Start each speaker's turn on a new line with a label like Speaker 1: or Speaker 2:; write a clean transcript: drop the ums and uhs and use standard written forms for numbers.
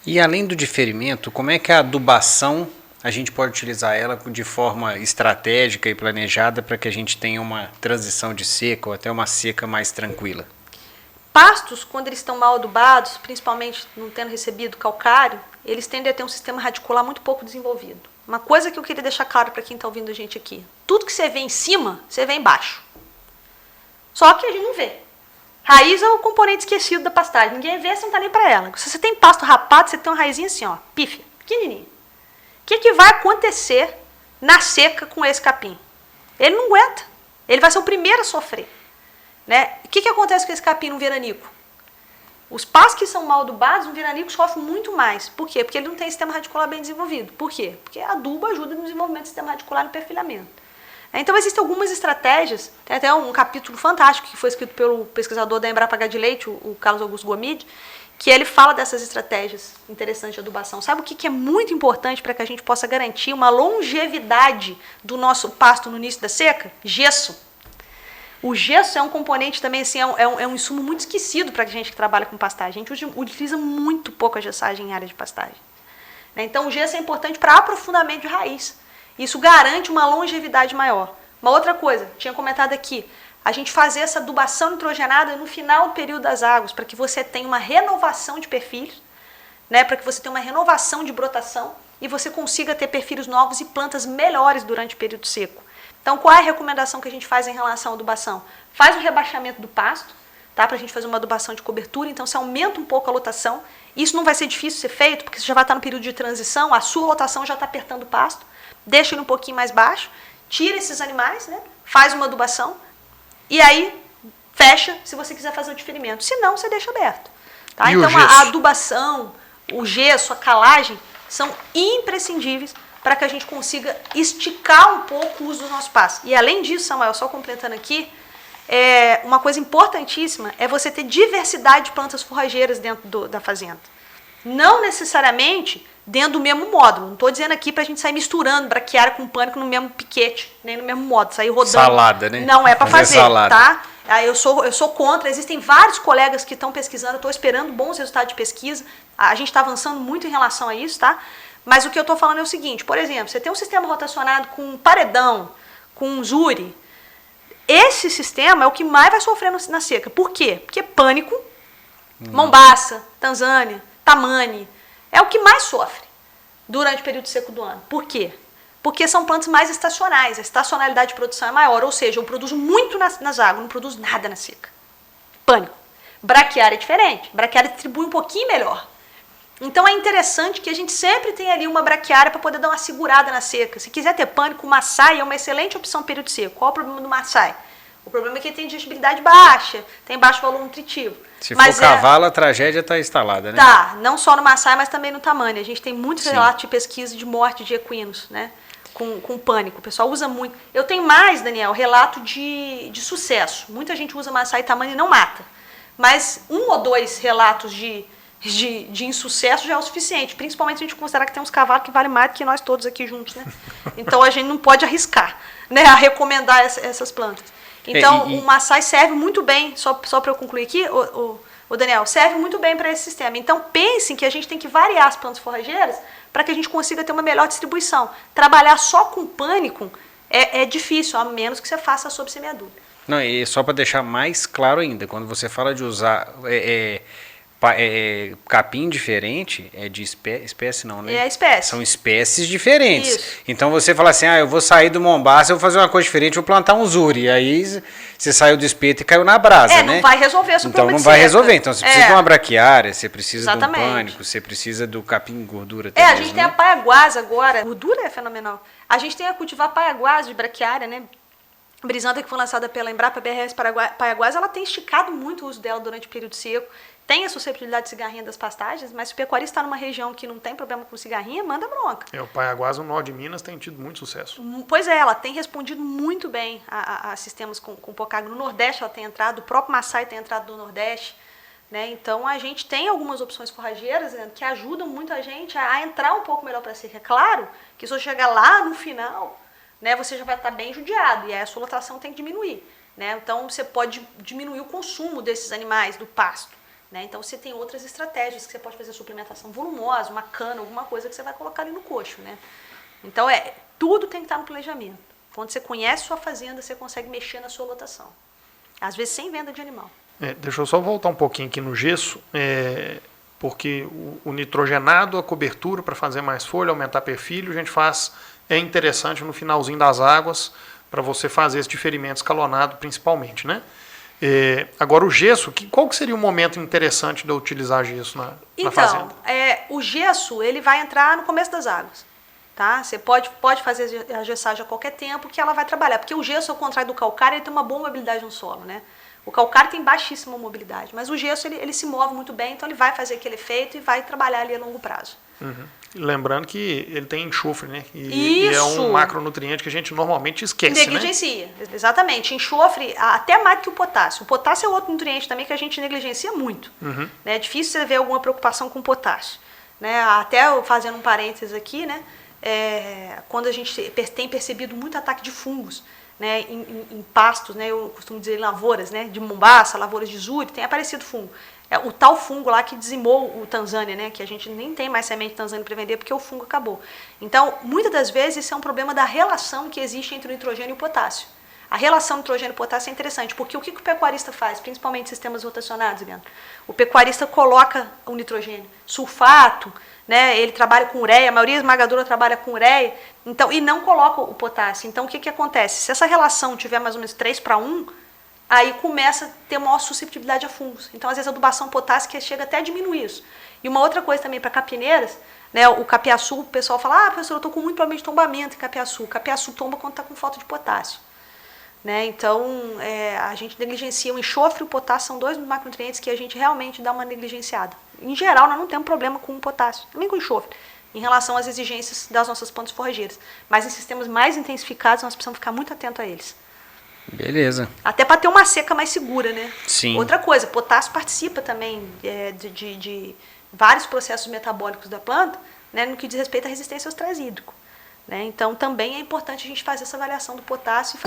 Speaker 1: E além do diferimento, como é que a adubação a gente pode utilizar ela de forma estratégica e planejada para que a gente tenha uma transição de seca ou até uma seca mais tranquila?
Speaker 2: Pastos, quando eles estão mal adubados, principalmente não tendo recebido calcário, eles tendem a ter um sistema radicular muito pouco desenvolvido. Uma coisa que eu queria deixar claro para quem está ouvindo a gente aqui: tudo que você vê em cima, você vê embaixo. Só que a gente não vê. Raiz é o componente esquecido da pastagem. Ninguém vê, você não está nem para ela. Se você tem pasto rapado, você tem uma raizinha assim, ó, pífia, pequenininha. O que vai acontecer na seca com esse capim? Ele não aguenta. Ele vai ser o primeiro a sofrer. Né? O que acontece com esse capim no veranico? Os pastos que são mal adubados, no veranico, sofrem muito mais. Por quê? Porque ele não tem sistema radicular bem desenvolvido. Por quê? Porque a adubo ajuda no desenvolvimento do sistema radicular e no perfilhamento. Então, existem algumas estratégias. Tem até um capítulo fantástico que foi escrito pelo pesquisador da Embrapa de Leite, o Carlos Augusto Gomide, que ele fala dessas estratégias interessantes de adubação. Sabe o que é muito importante para que a gente possa garantir uma longevidade do nosso pasto no início da seca? Gesso. O gesso é um componente também, assim, é um insumo muito esquecido para a gente que trabalha com pastagem. A gente utiliza muito pouco a gessagem em área de pastagem. Então, o gesso é importante para aprofundamento de raiz. Isso garante uma longevidade maior. Uma outra coisa, tinha comentado aqui, a gente fazer essa adubação nitrogenada no final do período das águas, para que você tenha uma renovação de perfilhos, né, para que você tenha uma renovação de brotação e você consiga ter perfilhos novos e plantas melhores durante o período seco. Então, qual é a recomendação que a gente faz em relação à adubação? Faz o rebaixamento do pasto, tá, para a gente fazer uma adubação de cobertura, então você aumenta um pouco a lotação. Isso não vai ser difícil ser feito, porque você já vai estar no período de transição, a sua lotação já está apertando o pasto, deixa ele um pouquinho mais baixo, tira esses animais, né, faz uma adubação, e aí fecha se você quiser fazer o diferimento. Se não, você deixa aberto. Tá? Então, a adubação, o gesso, a calagem, são imprescindíveis para que a gente consiga esticar um pouco o uso do nosso pasto. E além disso, Samuel, só completando aqui, uma coisa importantíssima é você ter diversidade de plantas forrageiras dentro da fazenda. Não necessariamente dentro do mesmo módulo. Não estou dizendo aqui para a gente sair misturando braquiária com pânico no mesmo piquete, nem no mesmo módulo, sair rodando.
Speaker 1: Salada, né?
Speaker 2: Não é para fazer,
Speaker 1: salada.
Speaker 2: Tá? Eu sou contra. Existem vários colegas que estão pesquisando, eu estou esperando bons resultados de pesquisa. A gente está avançando muito em relação a isso, tá? Mas o que eu estou falando é o seguinte, por exemplo, você tem um sistema rotacionado com paredão, com zuri. Esse sistema é o que mais vai sofrer na seca. Por quê? Porque pânico, Mombaça, Tanzânia, Tamani, é o que mais sofre durante o período seco do ano. Por quê? Porque são plantas mais estacionais, a estacionalidade de produção é maior, ou seja, eu produzo muito nas águas, não produzo nada na seca. Pânico. Braquiária é diferente, braquiária distribui um pouquinho melhor. Então é interessante que a gente sempre tenha ali uma braquiária para poder dar uma segurada na seca. Se quiser ter pânico, o Maasai é uma excelente opção no período seco. Qual é o problema do Maasai? O problema é que ele tem digestibilidade baixa, tem baixo valor nutritivo.
Speaker 1: Se for cavalo, a tragédia está instalada, né?
Speaker 2: Tá, não só no Maasai, mas também no Tamani. A gente tem muitos relatos de pesquisa de morte de equinos, né? Com pânico. O pessoal usa muito. Eu tenho mais, Daniel, relato de sucesso. Muita gente usa Maasai e Tamani e não mata. Mas 1 ou 2 relatos de insucesso já é o suficiente. Principalmente se a gente considerar que tem uns cavalos que valem mais do que nós todos aqui juntos, né? Então a gente não pode arriscar, né, a recomendar essas plantas. Então, o Maasai serve muito bem, só para eu concluir aqui, o Daniel, serve muito bem para esse sistema. Então, pensem que a gente tem que variar as plantas forrageiras para que a gente consiga ter uma melhor distribuição. Trabalhar só com pânico é difícil, a menos que você faça a sobressemeadura.
Speaker 1: Não, e só para deixar mais claro ainda, quando você fala de usar capim diferente, é de espécie não, né?
Speaker 2: É espécie.
Speaker 1: São espécies diferentes.
Speaker 2: Isso.
Speaker 1: Então você fala assim, eu vou sair do Mombaça, eu vou fazer uma coisa diferente, vou plantar um zuri. Aí você saiu do espeto e caiu na brasa, né?
Speaker 2: Não vai resolver a sua
Speaker 1: Então não vai resolver. Então você precisa de uma braquiária, você precisa de um pânico, você precisa do capim gordura também.
Speaker 2: A gente tem a paiaguás agora. Gordura é fenomenal. A gente tem a cultivar paiaguás de braquiária, né? Brisanta, que foi lançada pela Embrapa, BRS Paiaguás, ela tem esticado muito o uso dela durante o período seco. Tem a susceptibilidade de cigarrinha das pastagens, mas se o pecuarista está numa região que não tem problema com cigarrinha, manda bronca.
Speaker 3: O Paiaguás, no norte de Minas, tem tido muito sucesso.
Speaker 2: Pois é, ela tem respondido muito bem a sistemas com Pocagro. No Nordeste ela tem entrado, o próprio Maasai tem entrado do Nordeste. Né? Então a gente tem algumas opções forrageiras, né, que ajudam muito a gente a entrar um pouco melhor para a seca. É claro que se eu chegar lá no final, né, você já vai estar bem judiado e aí a sua lotação tem que diminuir. Né? Então você pode diminuir o consumo desses animais do pasto. Né? Então você tem outras estratégias que você pode fazer suplementação volumosa, uma cana, alguma coisa que você vai colocar ali no coxo. Né? Então tudo tem que estar no planejamento. Quando você conhece sua fazenda, você consegue mexer na sua lotação. Às vezes sem venda de animal.
Speaker 3: Deixa eu só voltar um pouquinho aqui no gesso, porque o nitrogenado, a cobertura para fazer mais folha, aumentar perfil, a gente faz, é interessante no finalzinho das águas, para você fazer esse diferimento escalonado principalmente, né? Agora o gesso, qual que seria o momento interessante de eu utilizar gesso na fazenda?
Speaker 2: O gesso ele vai entrar no começo das águas. Tá? Você pode fazer a gessagem a qualquer tempo que ela vai trabalhar, porque o gesso, ao contrário do calcário, ele tem uma boa mobilidade no solo. Né? O calcário tem baixíssima mobilidade, mas o gesso ele se move muito bem, então ele vai fazer aquele efeito e vai trabalhar ali a longo prazo.
Speaker 3: Uhum. Lembrando que ele tem enxofre, né? E é um macronutriente que a gente normalmente esquece,
Speaker 2: negligencia, né? Exatamente. Enxofre, até mais que o potássio. O potássio é outro nutriente também que a gente negligencia muito.
Speaker 3: Uhum.
Speaker 2: Né? É difícil você ver alguma preocupação com o potássio. Né? Até fazendo um parênteses aqui, né? Quando a gente tem percebido muito ataque de fungos, né? Em pastos, né? Eu costumo dizer em lavouras, né? De Mombaça, lavouras de Zuri, tem aparecido fungo. O tal fungo lá que dizimou o Tanzânia, né? Que a gente nem tem mais semente de Tanzânia para vender porque o fungo acabou. Então, muitas das vezes, isso é um problema da relação que existe entre o nitrogênio e o potássio. A relação nitrogênio e potássio é interessante, porque o que o pecuarista faz, principalmente em sistemas rotacionados, Leandro? O pecuarista coloca o nitrogênio, sulfato, né? Ele trabalha com ureia, a maioria esmagadora trabalha com ureia, então, e não coloca o potássio. Então, o que acontece? Se essa relação tiver mais ou menos 3:1, aí começa a ter maior susceptibilidade a fungos. Então, às vezes, a adubação potássica chega até a diminuir isso. E uma outra coisa também para capineiras, né, o capiaçu, o pessoal fala, professor, eu estou com muito problema de tombamento em capiaçu. O capiaçu tomba quando está com falta de potássio. Né? Então, a gente negligencia o enxofre e o potássio, são dois macronutrientes que a gente realmente dá uma negligenciada. Em geral, nós não temos problema com o potássio, também com o enxofre, em relação às exigências das nossas plantas forrageiras. Mas em sistemas mais intensificados, nós precisamos ficar muito atentos a eles.
Speaker 1: Beleza.
Speaker 2: Até para ter uma seca mais segura, né?
Speaker 1: Sim.
Speaker 2: Outra coisa, potássio participa também de vários processos metabólicos da planta, né, no que diz respeito à resistência ao estresse hídrico. Né? Então, também é importante a gente fazer essa avaliação do potássio.